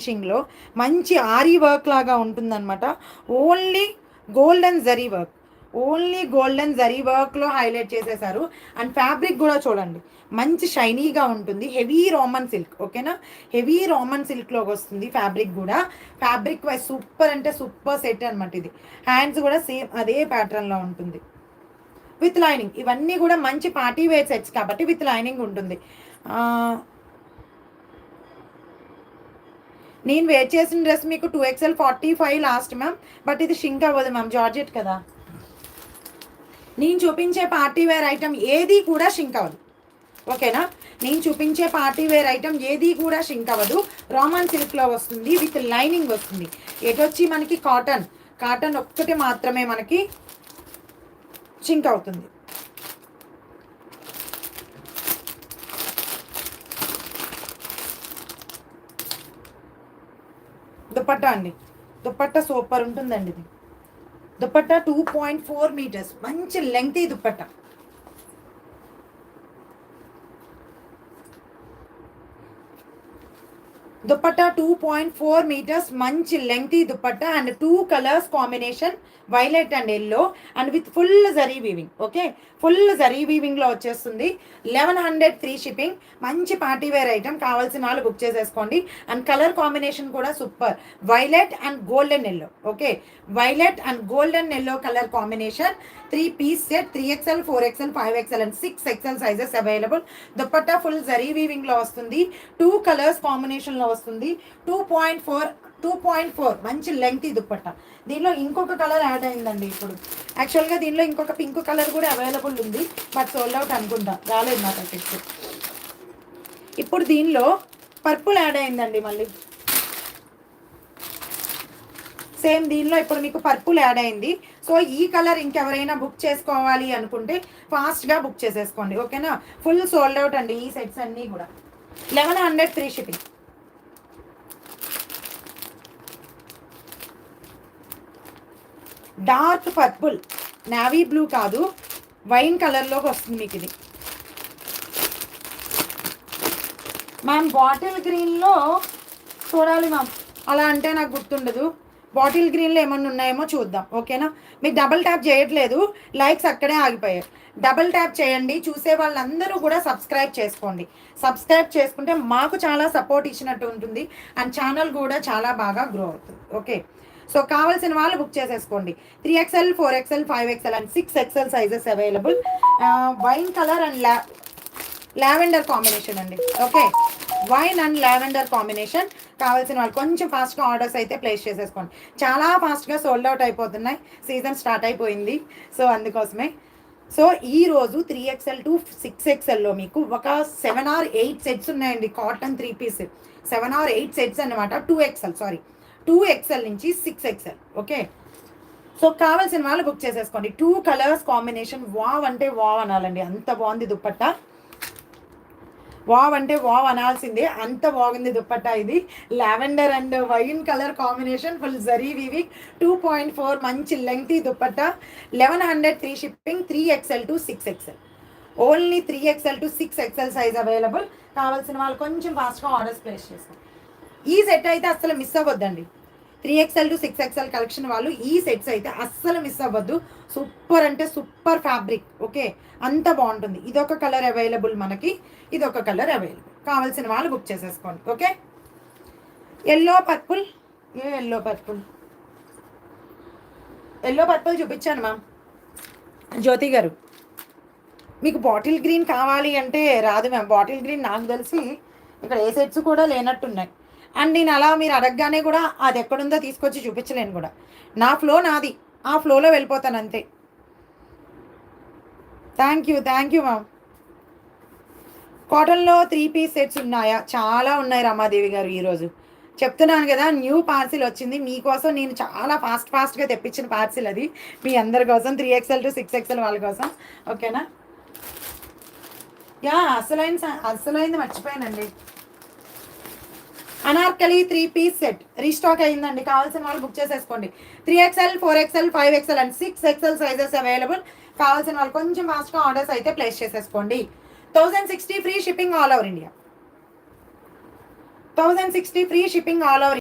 ఫినిషింగ్లో మంచి ary work లాగా ఉంటుందన్నమాట. Only golden zari work, only golden zari వర్క్లో హైలైట్ చేసేసారు. అండ్ ఫ్యాబ్రిక్ కూడా చూడండి, మంచి షైనీగా ఉంటుంది. హెవీ రోమన్ సిల్క్, ఓకేనా, హెవీ రోమన్ సిల్క్లోకి వస్తుంది. ఫ్యాబ్రిక్ కూడా ఫ్యాబ్రిక్ వైజ్ సూపర్ అంటే సూపర్ సెట్ అనమాట. ఇది హ్యాండ్స్ కూడా సేమ్ అదే ప్యాటర్న్లో ఉంటుంది విత్ లైనింగ్. ఇవన్నీ కూడా మంచి పార్టీ వేర్ సెట్స్ కాబట్టి విత్ లైనింగ్ ఉంటుంది. నేను వేర్ చేసిన డ్రెస్ మీకు 2XL 45 లాస్ట్ మ్యామ్, బట్ ఇది షింక్ అవ్వదు మ్యామ్, జార్జెట్ కదా. నేను చూపించే పార్టీ వేర్ ఐటమ్ ఏది కూడా షింక్ అవ్వదు, ఓకేనా. నేను చూపించే పార్టీ వేర్ ఐటమ్ ఏది కూడా షింక్ అవ్వదు. రామన్ సిల్క్లో వస్తుంది, విత్ లైనింగ్ వస్తుంది. ఎటొచ్చి మనకి కాటన్, కాటన్ ఒక్కటి మాత్రమే మనకి షింక్ అవుతుంది. దుపట్టా అండి, దుపట్టా సూపర్ ఉంటుందండి. ఇది దుపట్టా 2.4 మీటర్స్, మంచి లెంగ్తీ దుపట్టా. దుపట్టా 2.4 మీటర్స్, మంచి lengthy dupatta. And 2 colours combination, violet and yellow, and with full zari weaving. Okay, full zari వీవింగ్లో వచ్చేస్తుంది. 1100 ఫ్రీ షిప్పింగ్. మంచి పార్టీ వేర్ ఐటమ్, కావాల్సిన వాళ్ళు బుక్ చేసేసుకోండి. అండ్ కలర్ కాంబినేషన్ కూడా super, violet and golden yellow. Okay, violet and golden yellow colour combination. 3 piece set, 3XL 4XL 5XL and 6XL sizes available. Dupatta full zari వీవింగ్లో వస్తుంది. 2 colours కాంబినేషన్లో వస్తుంది. 2.4 మంచి lengthy dupatta. దీనిలో ఇంకొక కలర్ యాడ్ అయిందండి ఇప్పుడు. యాక్చువల్గా దీనిలో ఇంకొక పింక్ కలర్ కూడా అవైలబుల్ ఉంది, బట్ సోల్డ్ అవుట్ అనుకుంటా, రాలేదు నాకు టెక్స్ట్. ఇప్పుడు దీనిలో పర్పుల్ యాడ్ అయిందండి మళ్ళీ. సేమ్ దీనిలో ఇప్పుడు మీకు పర్పుల్ యాడ్ అయింది. సో ఈ కలర్ ఇంకెవరైనా బుక్ చేసుకోవాలి అనుకుంటే ఫాస్ట్గా బుక్ చేసేసుకోండి, ఓకేనా. ఫుల్ సోల్డ్ అవుట్ అండి ఈ సెట్స్ అన్నీ కూడా. 1100 free shipping. Dark purple, navy blue కాదు, వైన్ కలర్లోకి వస్తుంది మీకు ఇది. మ్యామ్ బాటిల్ గ్రీన్లో చూడాలి మ్యామ్, అలా అంటే నాకు గుర్తుండదు. బాటిల్ గ్రీన్లో ఏమన్నా ఉన్నాయేమో చూద్దాం, ఓకేనా. మీకు డబల్ ట్యాప్ చేయట్లేదు, లైక్స్ అక్కడే ఆగిపోయాయి. డబల్ ట్యాప్ చేయండి. చూసే వాళ్ళందరూ కూడా సబ్స్క్రైబ్ చేసుకోండి. సబ్స్క్రైబ్ చేసుకుంటే మాకు చాలా సపోర్ట్ ఇచ్చినట్టు ఉంటుంది, అండ్ ఛానల్ కూడా చాలా బాగా గ్రో అవుతుంది, ఓకే. సో కావాల్సిన వాళ్ళు బుక్ చేసేసుకోండి. 3XL 4XL 5XL and 6XL sizes available. Wine colour and lavender combination అండి, okay. Wine and lavender combination. కావాల్సిన వాళ్ళు కొంచెం ఫాస్ట్గా ఆర్డర్స్ అయితే ప్లేస్ చేసేసుకోండి. చాలా ఫాస్ట్గా సోల్డ్ అవుట్ అయిపోతున్నాయి, సీజన్ స్టార్ట్ అయిపోయింది, సో అందుకోసమే. సో ఈరోజు 3XL to 6XLలో మీకు ఒక 7 or 8 సెట్స్ ఉన్నాయండి. కాటన్ 3 పీస్ 7 or 8 సెట్స్ అనమాట. 2XL నుంచి 6XL, ఓకే. సో కావాల్సిన వాళ్ళు బుక్ చేసేసుకోండి. 2 కలర్స్ కాంబినేషన్, వావ్ అంటే వావ్ అనాలండి, అంత బాగుంది దుపట్టా. వావ్ అంటే వావ్ అనాల్సిందే, అంత బాగుంది దుపట్టా. ఇది lavender and wine colour combination, full zari weaving, 2.4 మంచి lengthy dupatta. 1100 free shipping. 3XL to 6XL, only 3XL to 6XL size available. కావాల్సిన వాళ్ళు కొంచెం ఫాస్ట్గా ఆర్డర్స్ ప్లేస్ చేసుకోండి. ఈ సెట్ అయితే అస్సలు miss అవ్వద్దండి. 3XL to 6XL collection వాళ్ళు ఈ సెట్స్ అయితే అస్సలు మిస్ అవ్వద్దు. సూపర్ అంటే సూపర్ ఫ్యాబ్రిక్, ఓకే, అంత బాగుంటుంది. ఇదొక కలర్ అవైలబుల్ మనకి, ఇదొక కలర్ అవైలబుల్. కావాల్సిన వాళ్ళు బుక్ చేసేసుకోండి, okay. Yellow purple, yellow purple చూపించాను మ్యామ్ జ్యోతి గారు. మీకు బాటిల్ గ్రీన్ కావాలి అంటే రాదు మ్యామ్. బాటిల్ గ్రీన్ నాకు తెలిసి ఇక్కడ ఏ సెట్స్ కూడా లేనట్టున్నాయి. అండ్ నేను అలా మీరు అడగగానే కూడా అది ఎక్కడుందో తీసుకొచ్చి చూపించలేను కూడా. నా ఫ్లో నాది, ఆ ఫ్లోలో వెళ్ళిపోతాను అంతే. Thank you ma'am. కాటన్లో 3 పీస్ సెట్స్ ఉన్నాయా? చాలా ఉన్నాయి రమాదేవి గారు. ఈరోజు చెప్తున్నాను కదా, న్యూ పార్సిల్ వచ్చింది మీకోసం. నేను చాలా ఫాస్ట్గా తెప్పించిన పార్సిల్ అది మీ అందరి కోసం, 3XL to 6XL వాళ్ళ కోసం, ఓకేనా. యా అసలైంది మర్చిపోయానండి. అనార్కలి 3 పీస్ సెట్ రీస్టాక్ అయిందండి. కావాల్సిన వాళ్ళు బుక్ చేసేసుకోండి. 3XL 4XL 5XL and 6XL sizes available. కావాల్సిన వాళ్ళు కొంచెం ఫాస్ట్గా ఆర్డర్స్ అయితే ప్లేస్ చేసేసుకోండి. 1060 free shipping all over India. 1060 free shipping all over